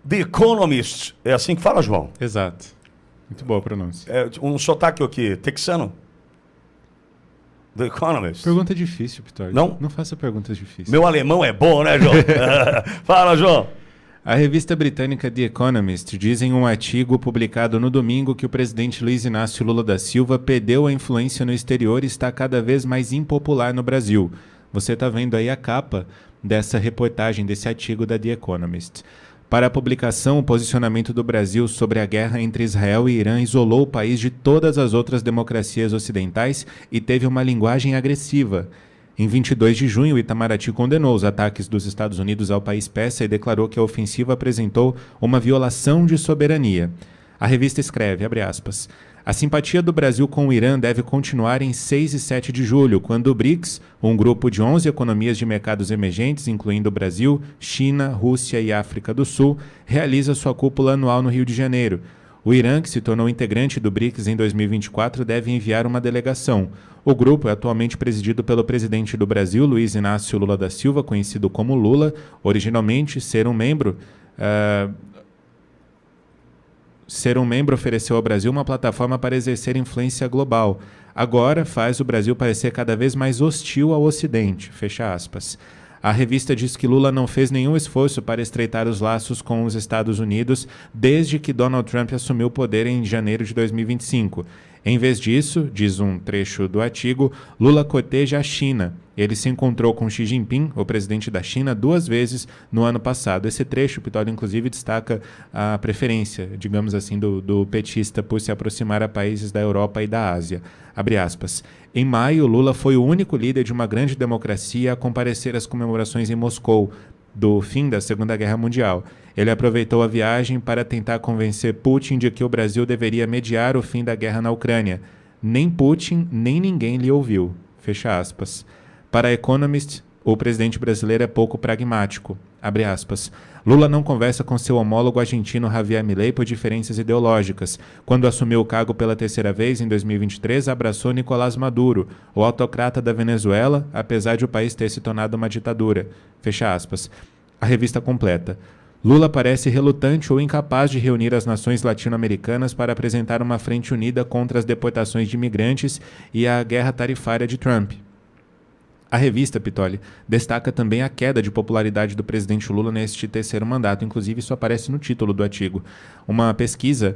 The Economist. É assim que fala, João? Exato. Muito boa a pronúncia. É um sotaque aqui, texano? The Economist. Pergunta difícil, Pitor. Não? Não faça perguntas difíceis. Meu alemão é bom, né, João? Fala, João. A revista britânica The Economist diz em um artigo publicado no domingo que o presidente Luiz Inácio Lula da Silva perdeu a influência no exterior e está cada vez mais impopular no Brasil. Você está vendo aí a capa dessa reportagem, desse artigo da The Economist. Para a publicação, o posicionamento do Brasil sobre a guerra entre Israel e Irã isolou o país de todas as outras democracias ocidentais e teve uma linguagem agressiva. Em 22 de junho, Itamaraty condenou os ataques dos Estados Unidos ao país persa e declarou que a ofensiva apresentou uma violação de soberania. A revista escreve, abre aspas, a simpatia do Brasil com o Irã deve continuar em 6 e 7 de julho, quando o BRICS, um grupo de 11 economias de mercados emergentes, incluindo o Brasil, China, Rússia e África do Sul, realiza sua cúpula anual no Rio de Janeiro. O Irã, que se tornou integrante do BRICS em 2024, deve enviar uma delegação. O grupo é atualmente presidido pelo presidente do Brasil, Luiz Inácio Lula da Silva, conhecido como Lula, originalmente ser um membro ofereceu ao Brasil uma plataforma para exercer influência global. Agora faz o Brasil parecer cada vez mais hostil ao Ocidente. Fecha aspas. A revista diz que Lula não fez nenhum esforço para estreitar os laços com os Estados Unidos desde que Donald Trump assumiu o poder em janeiro de 2025. Em vez disso, diz um trecho do artigo, Lula corteja a China. Ele se encontrou com Xi Jinping, o presidente da China, 2 vezes no ano passado. Esse trecho, Pitório, inclusive, destaca a preferência, digamos assim, do petista por se aproximar a países da Europa e da Ásia. Abre aspas. Em maio, Lula foi o único líder de uma grande democracia a comparecer às comemorações em Moscou, do fim da Segunda Guerra Mundial. Ele aproveitou a viagem para tentar convencer Putin de que o Brasil deveria mediar o fim da guerra na Ucrânia. Nem Putin, nem ninguém lhe ouviu. Fecha aspas. Para a Economist, o presidente brasileiro é pouco pragmático. Abre aspas. Lula não conversa com seu homólogo argentino Javier Milei por diferenças ideológicas. Quando assumiu o cargo pela 3ª vez, em 2023, abraçou Nicolás Maduro, o autocrata da Venezuela, apesar de o país ter se tornado uma ditadura. Fecha aspas. A revista completa. Lula parece relutante ou incapaz de reunir as nações latino-americanas para apresentar uma frente unida contra as deportações de imigrantes e a guerra tarifária de Trump. A revista, Pitoli, destaca também a queda de popularidade do presidente Lula neste 3º mandato, inclusive isso aparece no título do artigo. Uma pesquisa,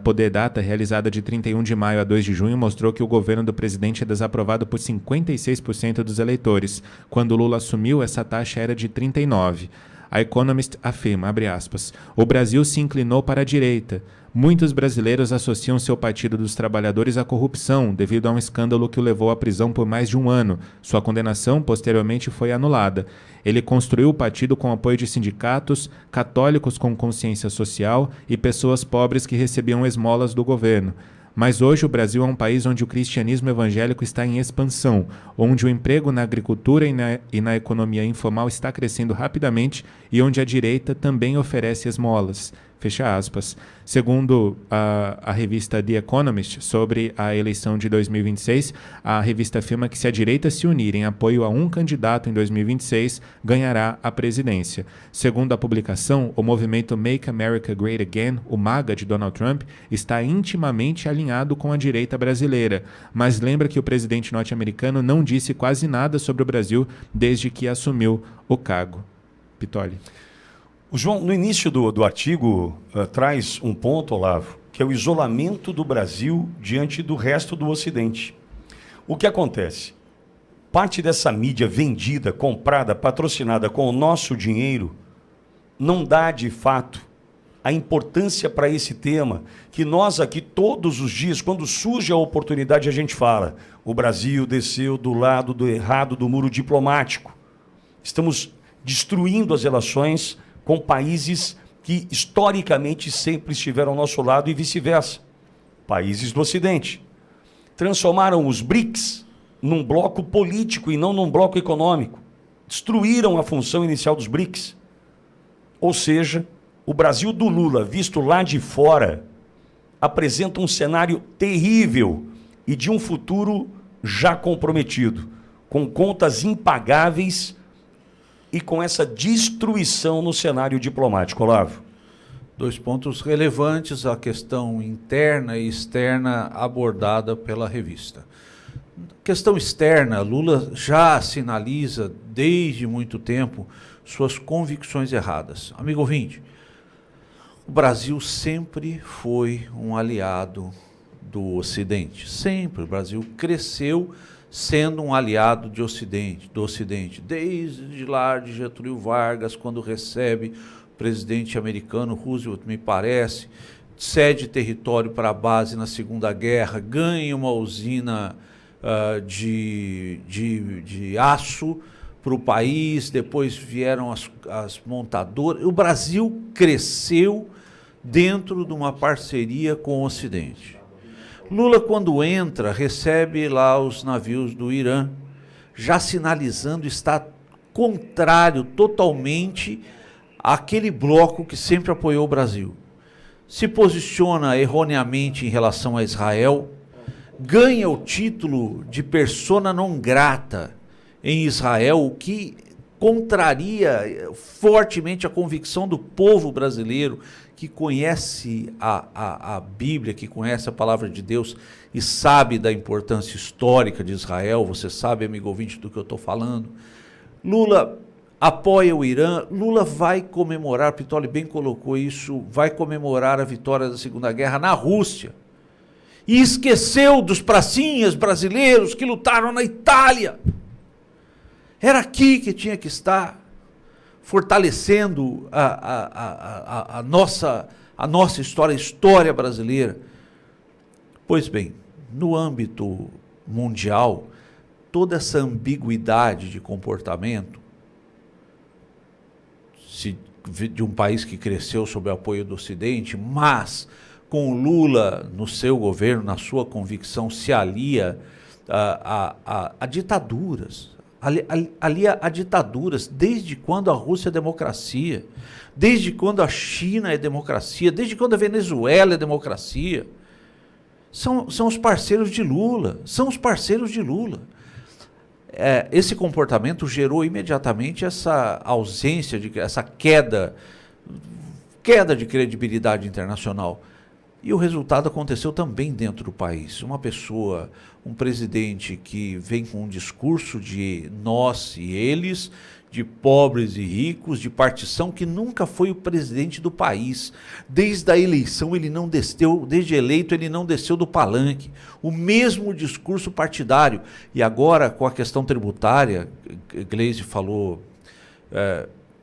Poder Data, realizada de 31 de maio a 2 de junho, mostrou que o governo do presidente é desaprovado por 56% dos eleitores. Quando Lula assumiu, essa taxa era de 39%. A Economist afirma, abre aspas, o Brasil se inclinou para a direita. Muitos brasileiros associam seu Partido dos Trabalhadores à corrupção, devido a um escândalo que o levou à prisão por mais de 1 ano. Sua condenação, posteriormente, foi anulada. Ele construiu o partido com apoio de sindicatos, católicos com consciência social e pessoas pobres que recebiam esmolas do governo. Mas hoje o Brasil é um país onde o cristianismo evangélico está em expansão, onde o emprego na agricultura e na economia informal está crescendo rapidamente e onde a direita também oferece esmolas. Fecha aspas. Segundo a revista The Economist, sobre a eleição de 2026, a revista afirma que se a direita se unir em apoio a um candidato em 2026, ganhará a presidência. Segundo a publicação, o movimento Make America Great Again, o MAGA de Donald Trump, está intimamente alinhado com a direita brasileira, mas lembra que o presidente norte-americano não disse quase nada sobre o Brasil desde que assumiu o cargo. Pitoli. O João, no início do artigo, traz um ponto, Olavo, que é o isolamento do Brasil diante do resto do Ocidente. O que acontece? Parte dessa mídia vendida, comprada, patrocinada com o nosso dinheiro, não dá, de fato, a importância para esse tema, que nós aqui todos os dias, quando surge a oportunidade, a gente fala, o Brasil desceu do lado do errado do muro diplomático. Estamos destruindo as relações com países que historicamente sempre estiveram ao nosso lado e vice-versa. Países do Ocidente. Transformaram os BRICS num bloco político e não num bloco econômico. Destruíram a função inicial dos BRICS. Ou seja, o Brasil do Lula, visto lá de fora, apresenta um cenário terrível e de um futuro já comprometido, com contas impagáveis e com essa destruição no cenário diplomático, Olavo. Dois pontos relevantes, a questão interna e externa abordada pela revista. Questão externa, Lula já sinaliza desde muito tempo suas convicções erradas. Amigo ouvinte, o Brasil sempre foi um aliado do Ocidente. Sempre o Brasil cresceu sendo um aliado do Ocidente. Desde lá de Getúlio Vargas, quando recebe o presidente americano Roosevelt, me parece, cede território para a base na Segunda Guerra, ganha uma usina de aço para o país, depois vieram as montadoras. O Brasil cresceu dentro de uma parceria com o Ocidente. Lula, quando entra, recebe lá os navios do Irã, já sinalizando estar contrário totalmente àquele bloco que sempre apoiou o Brasil. Se posiciona erroneamente em relação a Israel, ganha o título de persona non grata em Israel, o que contraria fortemente a convicção do povo brasileiro, que conhece a Bíblia, que conhece a palavra de Deus e sabe da importância histórica de Israel. Você sabe, amigo ouvinte, do que eu estou falando. Lula apoia o Irã, Lula vai comemorar, Pitoli bem colocou isso, vai comemorar a vitória da Segunda Guerra na Rússia. E esqueceu dos pracinhas brasileiros que lutaram na Itália. Era aqui que tinha que estar, fortalecendo a nossa história, a história brasileira. Pois bem, no âmbito mundial, toda essa ambiguidade de comportamento, de um país que cresceu sob o apoio do Ocidente, mas com o Lula no seu governo, na sua convicção, se alia a ditaduras. Alia a ditaduras, desde quando a Rússia é democracia, desde quando a China é democracia, desde quando a Venezuela é democracia. São os parceiros de Lula, são os parceiros de Lula. Esse comportamento gerou imediatamente essa ausência, essa queda de credibilidade internacional. E o resultado aconteceu também dentro do país. Uma pessoa, um presidente que vem com um discurso de nós e eles, de pobres e ricos, de partição, que nunca foi o presidente do país. Desde a eleição ele não desceu, desde eleito ele não desceu do palanque. O mesmo discurso partidário. E agora, com a questão tributária, Gleisi falou...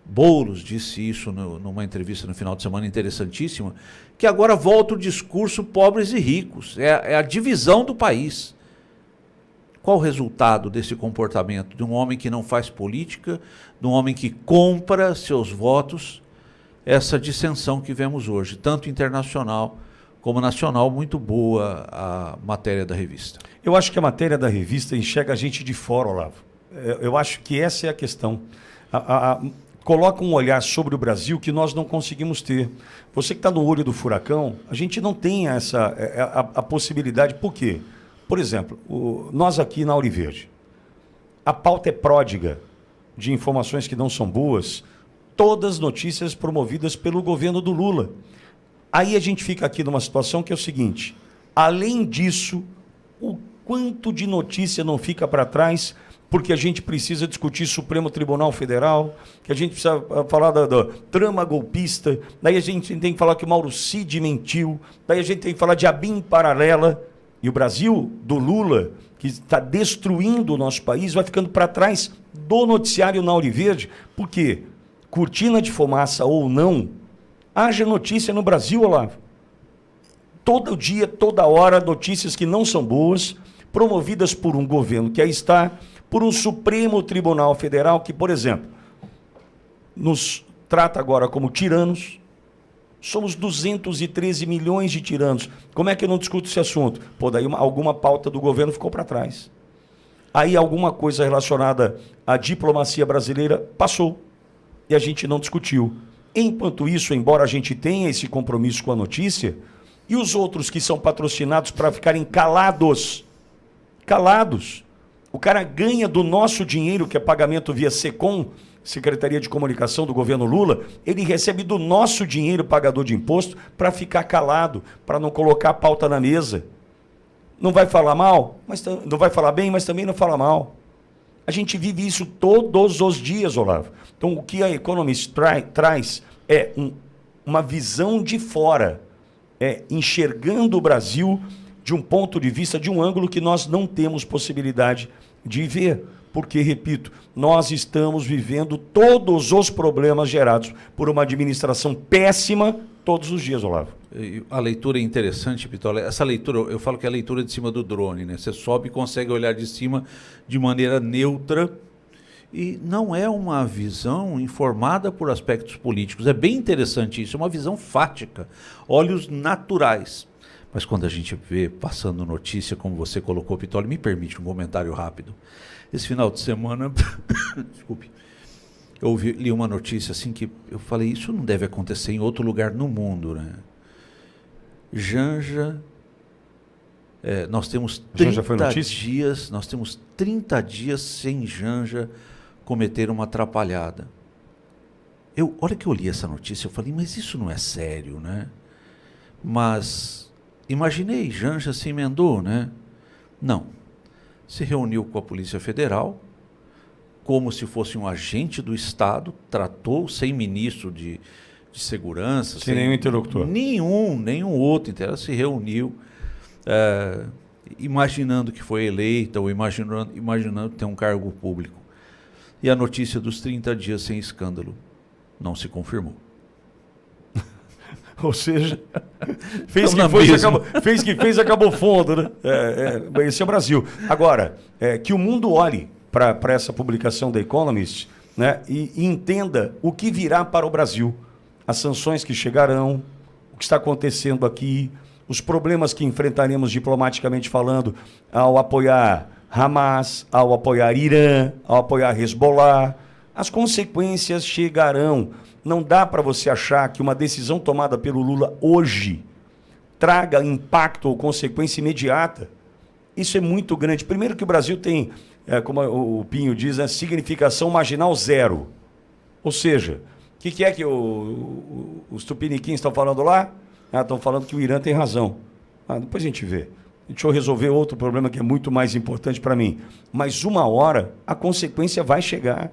Boulos disse isso numa entrevista no final de semana interessantíssima, que agora volta o discurso pobres e ricos, é a divisão do país. Qual o resultado desse comportamento? De um homem que não faz política, de um homem que compra seus votos, essa dissensão que vemos hoje, tanto internacional como nacional. Muito boa a matéria da revista. Eu acho que a matéria da revista enxerga a gente de fora, Olavo. Eu acho que essa é a questão. Coloca um olhar sobre o Brasil que nós não conseguimos ter. Você que está no olho do furacão, a gente não tem a possibilidade. Por quê? Por exemplo, nós aqui na Auriverde, a pauta é pródiga de informações que não são boas, todas notícias promovidas pelo governo do Lula. Aí a gente fica aqui numa situação que é o seguinte: além disso, o quanto de notícia não fica para trás, porque a gente precisa discutir Supremo Tribunal Federal, que a gente precisa falar da trama golpista, daí a gente tem que falar que o Mauro Cid mentiu, daí a gente tem que falar de ABIN paralela, e o Brasil, do Lula, que está destruindo o nosso país, vai ficando para trás do noticiário na Auriverde, porque, cortina de fumaça ou não, haja notícia no Brasil, Olavo. Todo dia, toda hora, notícias que não são boas, promovidas por um governo que aí está, por um Supremo Tribunal Federal que, por exemplo, nos trata agora como tiranos. Somos 213 milhões de tiranos. Como é que eu não discuto esse assunto? Pô, daí alguma pauta do governo ficou para trás. Aí alguma coisa relacionada à diplomacia brasileira passou e a gente não discutiu. Enquanto isso, embora a gente tenha esse compromisso com a notícia, e os outros que são patrocinados para ficarem calados, o cara ganha do nosso dinheiro, que é pagamento via SECOM, Secretaria de Comunicação do governo Lula, ele recebe do nosso dinheiro, pagador de imposto, para ficar calado, para não colocar a pauta na mesa. Não vai falar mal, mas não vai falar bem, mas também não fala mal. A gente vive isso todos os dias, Olavo. Então, o que a Economist traz é uma visão de fora, enxergando o Brasil de um ponto de vista, de um ângulo que nós não temos possibilidade de ver. Porque, repito, nós estamos vivendo todos os problemas gerados por uma administração péssima todos os dias, Olavo. A leitura é interessante, Pitola. Essa leitura, eu falo que é a leitura de cima do drone, né? Você sobe e consegue olhar de cima de maneira neutra e não é uma visão informada por aspectos políticos. É bem interessante isso, é uma visão fática, olhos naturais. Mas quando a gente vê passando notícia, como você colocou, Pitola, me permite um comentário rápido. Esse final de semana, desculpe, eu li uma notícia assim que eu falei, isso não deve acontecer em outro lugar no mundo, né? Janja, nós temos 30 dias, nós temos 30 dias sem Janja cometer uma atrapalhada. Olha que eu li essa notícia, eu falei, mas isso não é sério, né? Mas imaginei, Janja se emendou, né? Não. Se reuniu com a Polícia Federal, como se fosse um agente do Estado, tratou sem ministro de segurança. Sem nenhum interlocutor. Nenhum outro. Ela se reuniu, imaginando que foi eleita ou imaginando ter um cargo público. E a notícia dos 30 dias sem escândalo não se confirmou. Ou seja, fez que fez, acabou fundo, né? Esse é o Brasil. Agora, que o mundo olhe para essa publicação da Economist, né, e entenda o que virá para o Brasil. As sanções que chegarão, o que está acontecendo aqui, os problemas que enfrentaremos diplomaticamente falando ao apoiar Hamas, ao apoiar Irã, ao apoiar Hezbollah. As consequências chegarão. Não dá para você achar que uma decisão tomada pelo Lula hoje traga impacto ou consequência imediata. Isso é muito grande. Primeiro que o Brasil tem, como o Pinho diz, significação marginal zero. Ou seja, o que é que os tupiniquins estão falando lá? Estão falando que o Irã tem razão. Depois a gente vê. Deixa eu resolver outro problema que é muito mais importante para mim. Mas uma hora a consequência vai chegar.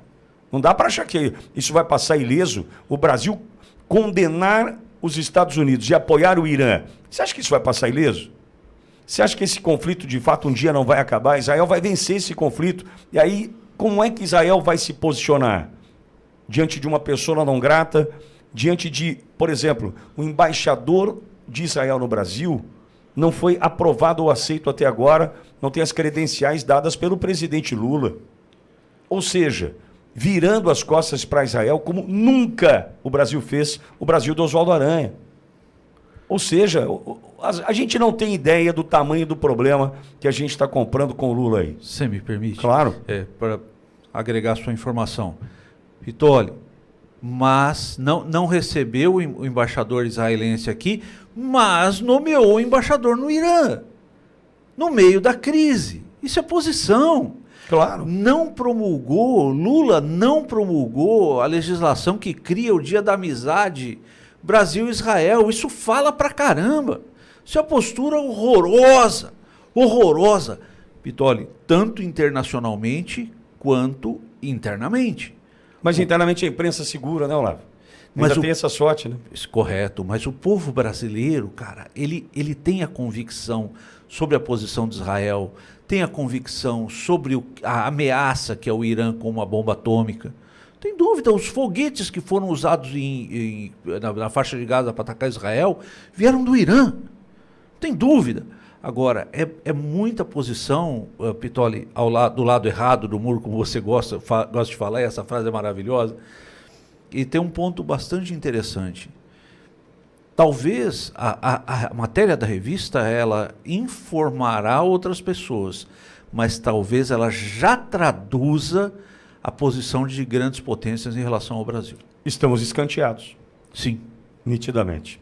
Não dá para achar que isso vai passar ileso. O Brasil condenar os Estados Unidos e apoiar o Irã. Você acha que isso vai passar ileso? Você acha que esse conflito, de fato, um dia não vai acabar? Israel vai vencer esse conflito. E aí, como é que Israel vai se posicionar? Diante de uma pessoa não grata, diante de, por exemplo, o embaixador de Israel no Brasil não foi aprovado ou aceito até agora, não tem as credenciais dadas pelo presidente Lula. Ou seja, virando as costas para Israel, como nunca o Brasil fez, o Brasil do Oswaldo Aranha. Ou seja, a gente não tem ideia do tamanho do problema que a gente está comprando com o Lula aí. Você me permite? Claro. Para agregar sua informação. Pitoli, mas não recebeu o embaixador israelense aqui, mas nomeou o embaixador no Irã, no meio da crise. Isso é posição. Claro. Lula não promulgou a legislação que cria o Dia da Amizade Brasil-Israel. Isso fala pra caramba. Isso é uma postura horrorosa. Horrorosa. Pitoli, tanto internacionalmente quanto internamente. Mas internamente a imprensa segura, né, Olavo? Mas tem essa sorte, né? Correto, mas o povo brasileiro, cara, ele tem a convicção sobre a posição de Israel, tem a convicção sobre a ameaça que é o Irã com uma bomba atômica. Tem dúvida, os foguetes que foram usados na faixa de Gaza para atacar Israel vieram do Irã. Tem dúvida. Agora, é muita posição, Pitoli, do lado errado do muro, como você gosta de falar, e essa frase é maravilhosa. E tem um ponto bastante interessante. Talvez a matéria da revista ela informará outras pessoas, mas talvez ela já traduza a posição de grandes potências em relação ao Brasil. Estamos escanteados. Sim. Nitidamente.